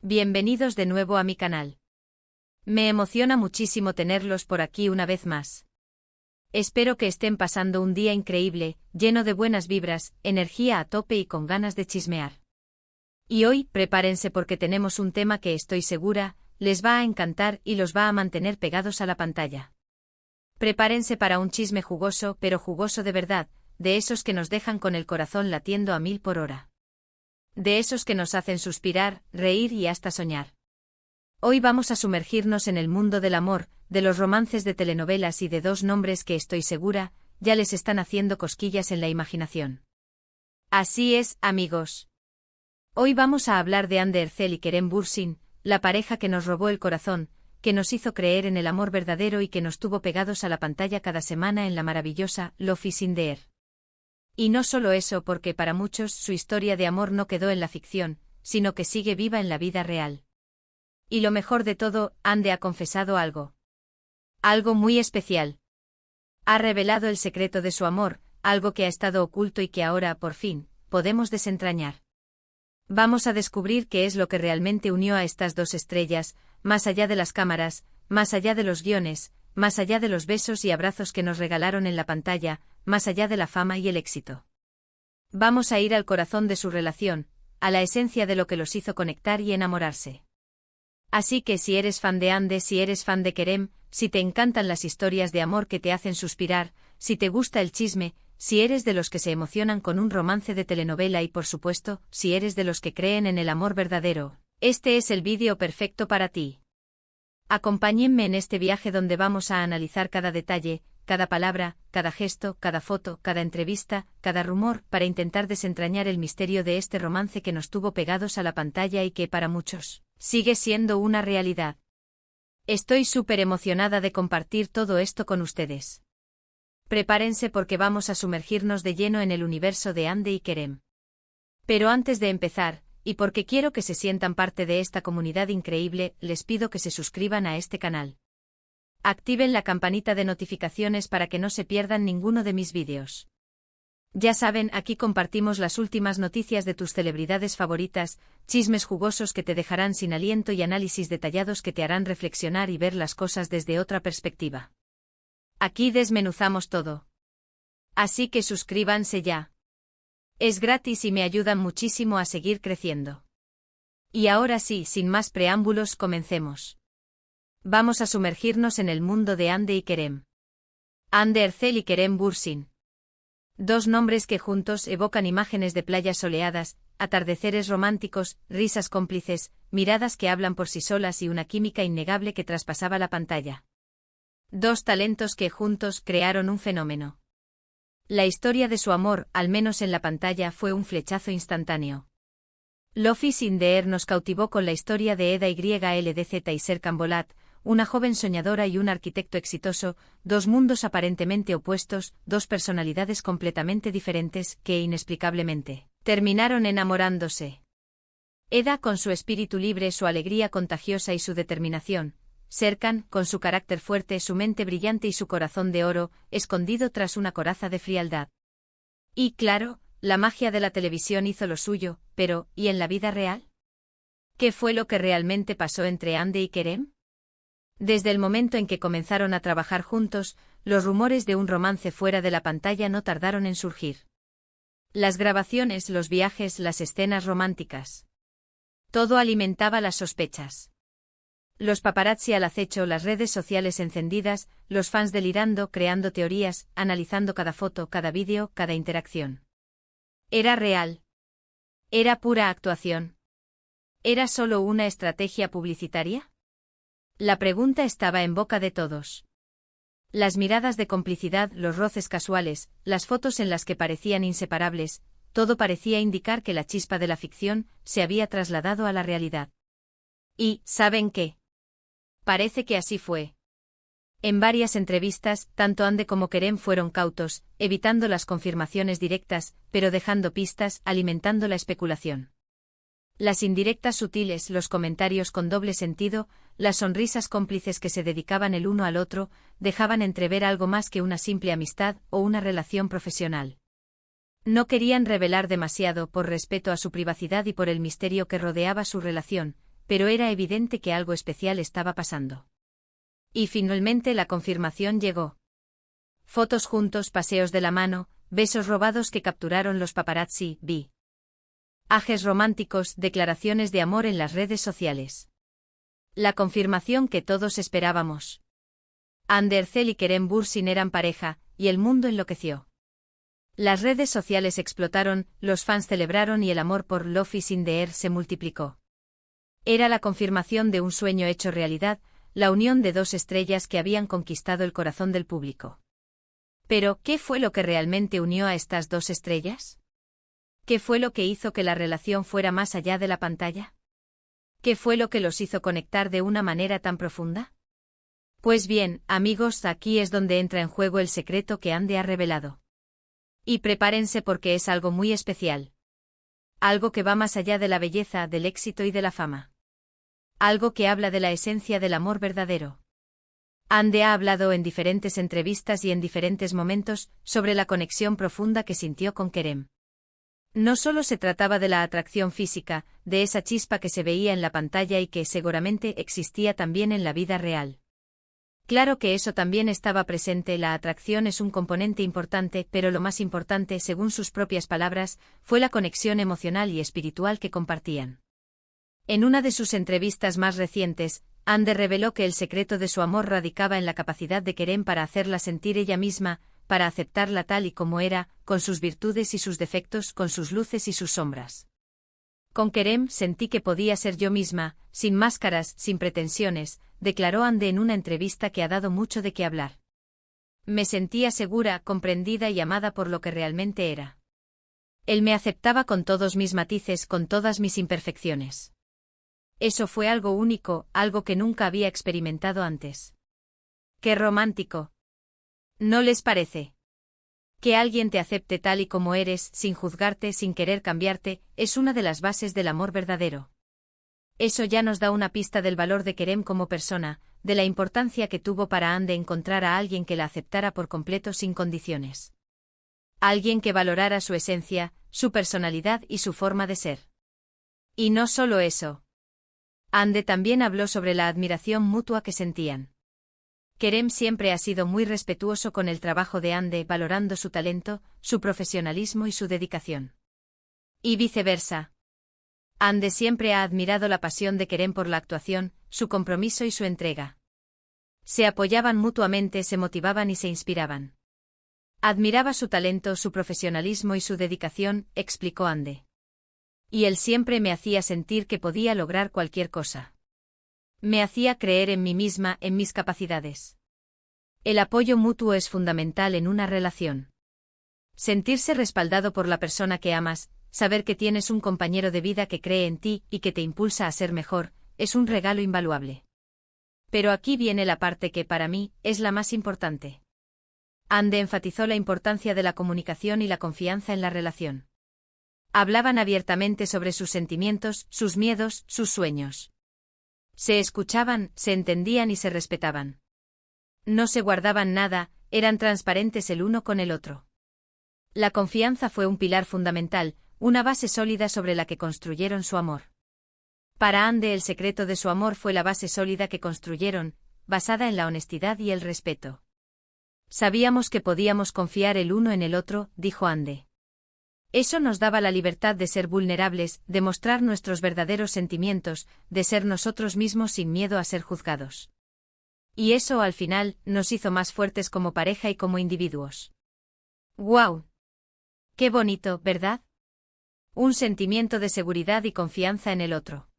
Bienvenidos de nuevo a mi canal. Me emociona muchísimo tenerlos por aquí una vez más. Espero que estén pasando un día increíble, lleno de buenas vibras, energía a tope y con ganas de chismear. Y hoy, prepárense porque tenemos un tema que estoy segura, les va a encantar y los va a mantener pegados a la pantalla. Prepárense para un chisme jugoso, pero jugoso de verdad, de esos que nos dejan con el corazón latiendo a 1000 por hora. De esos que nos hacen suspirar, reír y hasta soñar. Hoy vamos a sumergirnos en el mundo del amor, de los romances de telenovelas y de dos nombres que estoy segura, ya les están haciendo cosquillas en la imaginación. Así es, amigos. Hoy vamos a hablar de Hande Erçel y Kerem Bürsin, la pareja que nos robó el corazón, que nos hizo creer en el amor verdadero y que nos tuvo pegados a la pantalla cada semana en la maravillosa Love is in the Air. Y no solo eso, porque para muchos su historia de amor no quedó en la ficción, sino que sigue viva en la vida real. Y lo mejor de todo, Hande ha confesado algo. Algo muy especial. Ha revelado el secreto de su amor, algo que ha estado oculto y que ahora, por fin, podemos desentrañar. Vamos a descubrir qué es lo que realmente unió a estas dos estrellas, más allá de las cámaras, más allá de los guiones, más allá de los besos y abrazos que nos regalaron en la pantalla, más allá de la fama y el éxito. Vamos a ir al corazón de su relación, a la esencia de lo que los hizo conectar y enamorarse. Así que si eres fan de Hande, si eres fan de Kerem, si te encantan las historias de amor que te hacen suspirar, si te gusta el chisme, si eres de los que se emocionan con un romance de telenovela y por supuesto, si eres de los que creen en el amor verdadero, este es el vídeo perfecto para ti. Acompáñenme en este viaje donde vamos a analizar cada detalle, cada palabra, cada gesto, cada foto, cada entrevista, cada rumor, para intentar desentrañar el misterio de este romance que nos tuvo pegados a la pantalla y que, para muchos, sigue siendo una realidad. Estoy súper emocionada de compartir todo esto con ustedes. Prepárense porque vamos a sumergirnos de lleno en el universo de Hande y Kerem. Pero antes de empezar, y porque quiero que se sientan parte de esta comunidad increíble, les pido que se suscriban a este canal. Activen la campanita de notificaciones para que no se pierdan ninguno de mis vídeos. Ya saben, aquí compartimos las últimas noticias de tus celebridades favoritas, chismes jugosos que te dejarán sin aliento y análisis detallados que te harán reflexionar y ver las cosas desde otra perspectiva. Aquí desmenuzamos todo. Así que suscríbanse ya. Es gratis y me ayudan muchísimo a seguir creciendo. Y ahora sí, sin más preámbulos, comencemos. Vamos a sumergirnos en el mundo de Hande y Kerem. Hande Erçel y Kerem Bürsin. Dos nombres que juntos evocan imágenes de playas soleadas, atardeceres románticos, risas cómplices, miradas que hablan por sí solas y una química innegable que traspasaba la pantalla. Dos talentos que juntos crearon un fenómeno. La historia de su amor, al menos en la pantalla, fue un flechazo instantáneo. Love is in the Air nos cautivó con la historia de Eda YLDZ y Serkan Bolat, una joven soñadora y un arquitecto exitoso, dos mundos aparentemente opuestos, dos personalidades completamente diferentes que, inexplicablemente, terminaron enamorándose. Eda con su espíritu libre, su alegría contagiosa y su determinación. Serkan, con su carácter fuerte, su mente brillante y su corazón de oro, escondido tras una coraza de frialdad. Y claro, la magia de la televisión hizo lo suyo, pero, ¿y en la vida real? ¿Qué fue lo que realmente pasó entre Hande y Kerem? Desde el momento en que comenzaron a trabajar juntos, los rumores de un romance fuera de la pantalla no tardaron en surgir. Las grabaciones, los viajes, las escenas románticas. Todo alimentaba las sospechas. Los paparazzi al acecho, las redes sociales encendidas, los fans delirando, creando teorías, analizando cada foto, cada vídeo, cada interacción. ¿Era real? ¿Era pura actuación? ¿Era solo una estrategia publicitaria? La pregunta estaba en boca de todos. Las miradas de complicidad, los roces casuales, las fotos en las que parecían inseparables, todo parecía indicar que la chispa de la ficción se había trasladado a la realidad. Y, ¿saben qué? Parece que así fue. En varias entrevistas, tanto Hande como Kerem fueron cautos, evitando las confirmaciones directas, pero dejando pistas, alimentando la especulación. Las indirectas sutiles, los comentarios con doble sentido, las sonrisas cómplices que se dedicaban el uno al otro, dejaban entrever algo más que una simple amistad o una relación profesional. No querían revelar demasiado por respeto a su privacidad y por el misterio que rodeaba su relación, pero era evidente que algo especial estaba pasando. Y finalmente la confirmación llegó. Fotos juntos, paseos de la mano, besos robados que capturaron los paparazzi, viajes románticos, declaraciones de amor en las redes sociales. La confirmación que todos esperábamos. Andercel y Kerem Bürsin eran pareja, y el mundo enloqueció. Las redes sociales explotaron, los fans celebraron y el amor por Love is in the air se multiplicó. Era la confirmación de un sueño hecho realidad, la unión de dos estrellas que habían conquistado el corazón del público. Pero, ¿qué fue lo que realmente unió a estas dos estrellas? ¿Qué fue lo que hizo que la relación fuera más allá de la pantalla? ¿Qué fue lo que los hizo conectar de una manera tan profunda? Pues bien, amigos, aquí es donde entra en juego el secreto que Ande ha revelado. Y prepárense porque es algo muy especial. Algo que va más allá de la belleza, del éxito y de la fama. Algo que habla de la esencia del amor verdadero. Ande ha hablado en diferentes entrevistas y en diferentes momentos sobre la conexión profunda que sintió con Kerem. No solo se trataba de la atracción física, de esa chispa que se veía en la pantalla y que seguramente existía también en la vida real. Claro que eso también estaba presente, la atracción es un componente importante, pero lo más importante, según sus propias palabras, fue la conexión emocional y espiritual que compartían. En una de sus entrevistas más recientes, Ande reveló que el secreto de su amor radicaba en la capacidad de Kerem para hacerla sentir ella misma, para aceptarla tal y como era, con sus virtudes y sus defectos, con sus luces y sus sombras. Con Kerem sentí que podía ser yo misma, sin máscaras, sin pretensiones, declaró Ande en una entrevista que ha dado mucho de qué hablar. Me sentía segura, comprendida y amada por lo que realmente era. Él me aceptaba con todos mis matices, con todas mis imperfecciones. Eso fue algo único, algo que nunca había experimentado antes. ¡Qué romántico! ¿No les parece? Que alguien te acepte tal y como eres, sin juzgarte, sin querer cambiarte, es una de las bases del amor verdadero. Eso ya nos da una pista del valor de Kerem como persona, de la importancia que tuvo para Ande encontrar a alguien que la aceptara por completo sin condiciones. Alguien que valorara su esencia, su personalidad y su forma de ser. Y no solo eso. Ande también habló sobre la admiración mutua que sentían. Kerem siempre ha sido muy respetuoso con el trabajo de Ande, valorando su talento, su profesionalismo y su dedicación. Y viceversa. Ande siempre ha admirado la pasión de Kerem por la actuación, su compromiso y su entrega. Se apoyaban mutuamente, se motivaban y se inspiraban. Admiraba su talento, su profesionalismo y su dedicación, explicó Ande. Y él siempre me hacía sentir que podía lograr cualquier cosa. Me hacía creer en mí misma, en mis capacidades. El apoyo mutuo es fundamental en una relación. Sentirse respaldado por la persona que amas, saber que tienes un compañero de vida que cree en ti y que te impulsa a ser mejor, es un regalo invaluable. Pero aquí viene la parte que para mí es la más importante. Ande enfatizó la importancia de la comunicación y la confianza en la relación. Hablaban abiertamente sobre sus sentimientos, sus miedos, sus sueños. Se escuchaban, se entendían y se respetaban. No se guardaban nada, eran transparentes el uno con el otro. La confianza fue un pilar fundamental, una base sólida sobre la que construyeron su amor. Para Ande el secreto de su amor fue la base sólida que construyeron, basada en la honestidad y el respeto. Sabíamos que podíamos confiar el uno en el otro, dijo Ande. Eso nos daba la libertad de ser vulnerables, de mostrar nuestros verdaderos sentimientos, de ser nosotros mismos sin miedo a ser juzgados. Y eso al final nos hizo más fuertes como pareja y como individuos. ¡Guau! ¡Qué bonito!, ¿verdad? Un sentimiento de seguridad y confianza en el otro.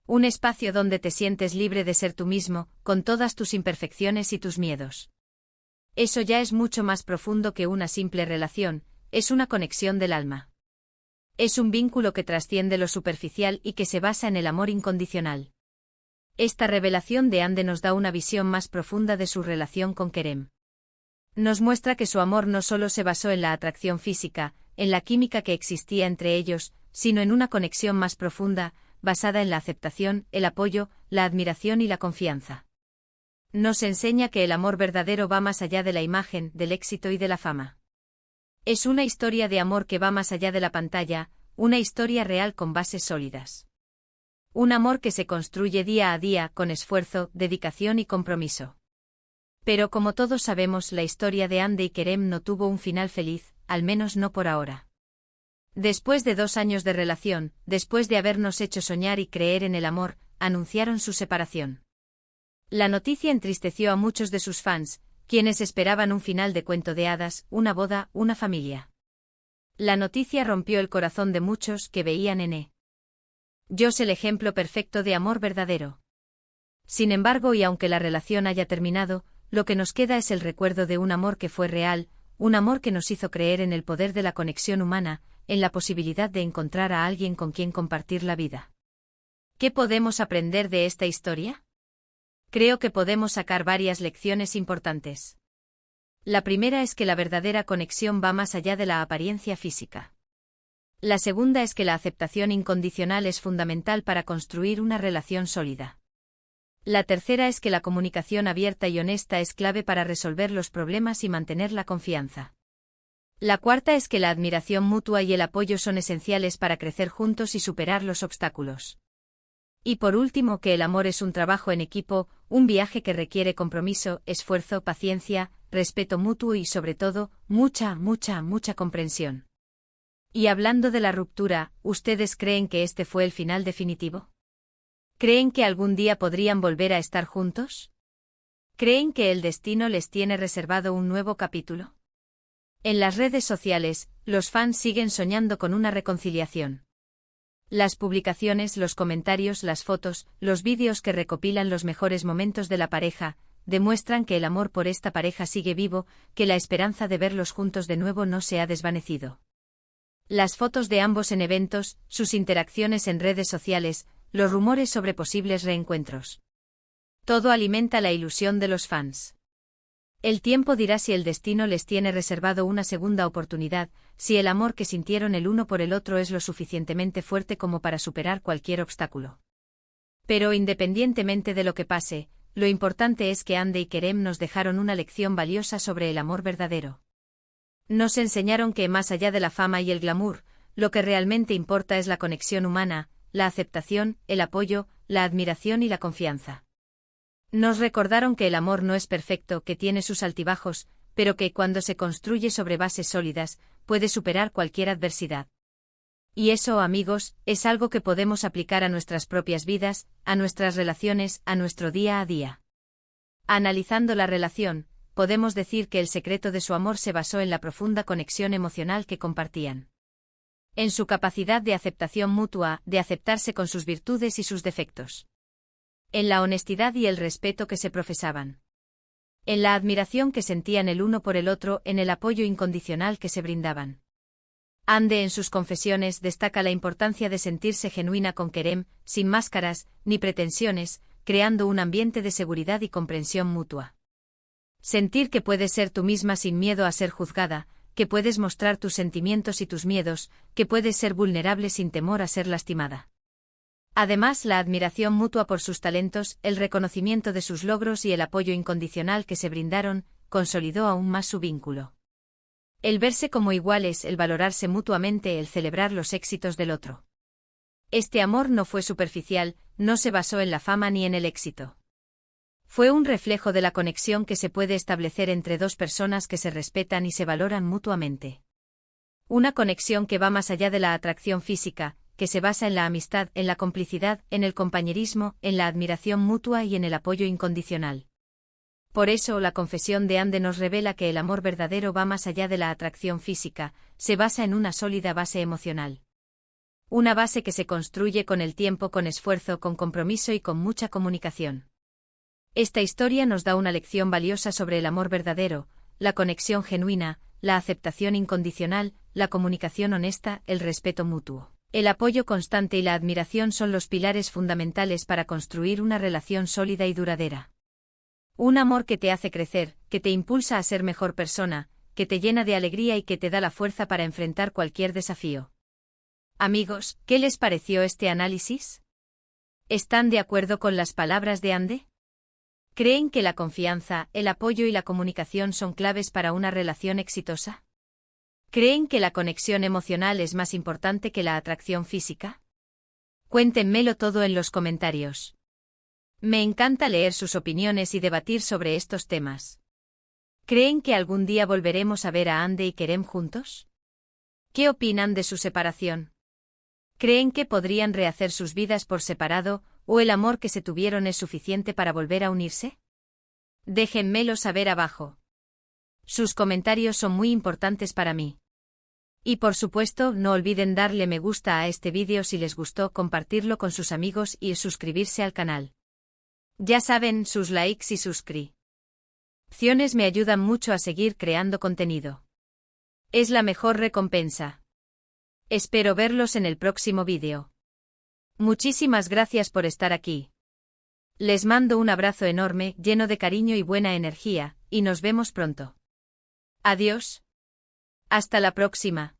Un espacio donde te sientes libre de ser tú mismo, con todas tus imperfecciones y tus miedos. Eso ya es mucho más profundo que una simple relación, es una conexión del alma. Es un vínculo que trasciende lo superficial y que se basa en el amor incondicional. Esta revelación de Ande nos da una visión más profunda de su relación con Kerem. Nos muestra que su amor no solo se basó en la atracción física, en la química que existía entre ellos, sino en una conexión más profunda, basada en la aceptación, el apoyo, la admiración y la confianza. Nos enseña que el amor verdadero va más allá de la imagen, del éxito y de la fama. Es una historia de amor que va más allá de la pantalla, una historia real con bases sólidas. Un amor que se construye día a día con esfuerzo, dedicación y compromiso. Pero como todos sabemos, la historia de Hande y Kerem no tuvo un final feliz, al menos no por ahora. Después de 2 años de relación, después de habernos hecho soñar y creer en el amor, anunciaron su separación. La noticia entristeció a muchos de sus fans, quienes esperaban un final de cuento de hadas, una boda, una familia. La noticia rompió el corazón de muchos que veían en Josh el ejemplo perfecto de amor verdadero. Sin embargo, y aunque la relación haya terminado, lo que nos queda es el recuerdo de un amor que fue real, un amor que nos hizo creer en el poder de la conexión humana, en la posibilidad de encontrar a alguien con quien compartir la vida. ¿Qué podemos aprender de esta historia? Creo que podemos sacar varias lecciones importantes. La primera es que la verdadera conexión va más allá de la apariencia física. La segunda es que la aceptación incondicional es fundamental para construir una relación sólida. La tercera es que la comunicación abierta y honesta es clave para resolver los problemas y mantener la confianza. La cuarta es que la admiración mutua y el apoyo son esenciales para crecer juntos y superar los obstáculos. Y por último, que el amor es un trabajo en equipo, un viaje que requiere compromiso, esfuerzo, paciencia, respeto mutuo y sobre todo, mucha comprensión. Y hablando de la ruptura, ¿ustedes creen que este fue el final definitivo? ¿Creen que algún día podrían volver a estar juntos? ¿Creen que el destino les tiene reservado un nuevo capítulo? En las redes sociales, los fans siguen soñando con una reconciliación. Las publicaciones, los comentarios, las fotos, los vídeos que recopilan los mejores momentos de la pareja, demuestran que el amor por esta pareja sigue vivo, que la esperanza de verlos juntos de nuevo no se ha desvanecido. Las fotos de ambos en eventos, sus interacciones en redes sociales, los rumores sobre posibles reencuentros. Todo alimenta la ilusión de los fans. El tiempo dirá si el destino les tiene reservado una segunda oportunidad, si el amor que sintieron el uno por el otro es lo suficientemente fuerte como para superar cualquier obstáculo. Pero independientemente de lo que pase, lo importante es que Hande y Kerem nos dejaron una lección valiosa sobre el amor verdadero. Nos enseñaron que más allá de la fama y el glamour, lo que realmente importa es la conexión humana, la aceptación, el apoyo, la admiración y la confianza. Nos recordaron que el amor no es perfecto, que tiene sus altibajos, pero que cuando se construye sobre bases sólidas, puede superar cualquier adversidad. Y eso, amigos, es algo que podemos aplicar a nuestras propias vidas, a nuestras relaciones, a nuestro día a día. Analizando la relación, podemos decir que el secreto de su amor se basó en la profunda conexión emocional que compartían. En su capacidad de aceptación mutua, de aceptarse con sus virtudes y sus defectos. En la honestidad y el respeto que se profesaban. En la admiración que sentían el uno por el otro, en el apoyo incondicional que se brindaban. Hande en sus confesiones destaca la importancia de sentirse genuina con Kerem, sin máscaras, ni pretensiones, creando un ambiente de seguridad y comprensión mutua. Sentir que puedes ser tú misma sin miedo a ser juzgada, que puedes mostrar tus sentimientos y tus miedos, que puedes ser vulnerable sin temor a ser lastimada. Además, la admiración mutua por sus talentos, el reconocimiento de sus logros y el apoyo incondicional que se brindaron, consolidó aún más su vínculo. El verse como iguales, el valorarse mutuamente, el celebrar los éxitos del otro. Este amor no fue superficial, no se basó en la fama ni en el éxito. Fue un reflejo de la conexión que se puede establecer entre dos personas que se respetan y se valoran mutuamente. Una conexión que va más allá de la atracción física, que se basa en la amistad, en la complicidad, en el compañerismo, en la admiración mutua y en el apoyo incondicional. Por eso, la confesión de Hande nos revela que el amor verdadero va más allá de la atracción física, se basa en una sólida base emocional. Una base que se construye con el tiempo, con esfuerzo, con compromiso y con mucha comunicación. Esta historia nos da una lección valiosa sobre el amor verdadero, la conexión genuina, la aceptación incondicional, la comunicación honesta, el respeto mutuo. El apoyo constante y la admiración son los pilares fundamentales para construir una relación sólida y duradera. Un amor que te hace crecer, que te impulsa a ser mejor persona, que te llena de alegría y que te da la fuerza para enfrentar cualquier desafío. Amigos, ¿qué les pareció este análisis? ¿Están de acuerdo con las palabras de Hande? ¿Creen que la confianza, el apoyo y la comunicación son claves para una relación exitosa? ¿Creen que la conexión emocional es más importante que la atracción física? Cuéntenmelo todo en los comentarios. Me encanta leer sus opiniones y debatir sobre estos temas. ¿Creen que algún día volveremos a ver a Ande y Kerem juntos? ¿Qué opinan de su separación? ¿Creen que podrían rehacer sus vidas por separado, o el amor que se tuvieron es suficiente para volver a unirse? Déjenmelo saber abajo. Sus comentarios son muy importantes para mí. Y por supuesto, no olviden darle me gusta a este vídeo si les gustó, compartirlo con sus amigos y suscribirse al canal. Ya saben, sus likes y suscripciones me ayudan mucho a seguir creando contenido. Es la mejor recompensa. Espero verlos en el próximo vídeo. Muchísimas gracias por estar aquí. Les mando un abrazo enorme, lleno de cariño y buena energía, y nos vemos pronto. Adiós. Hasta la próxima.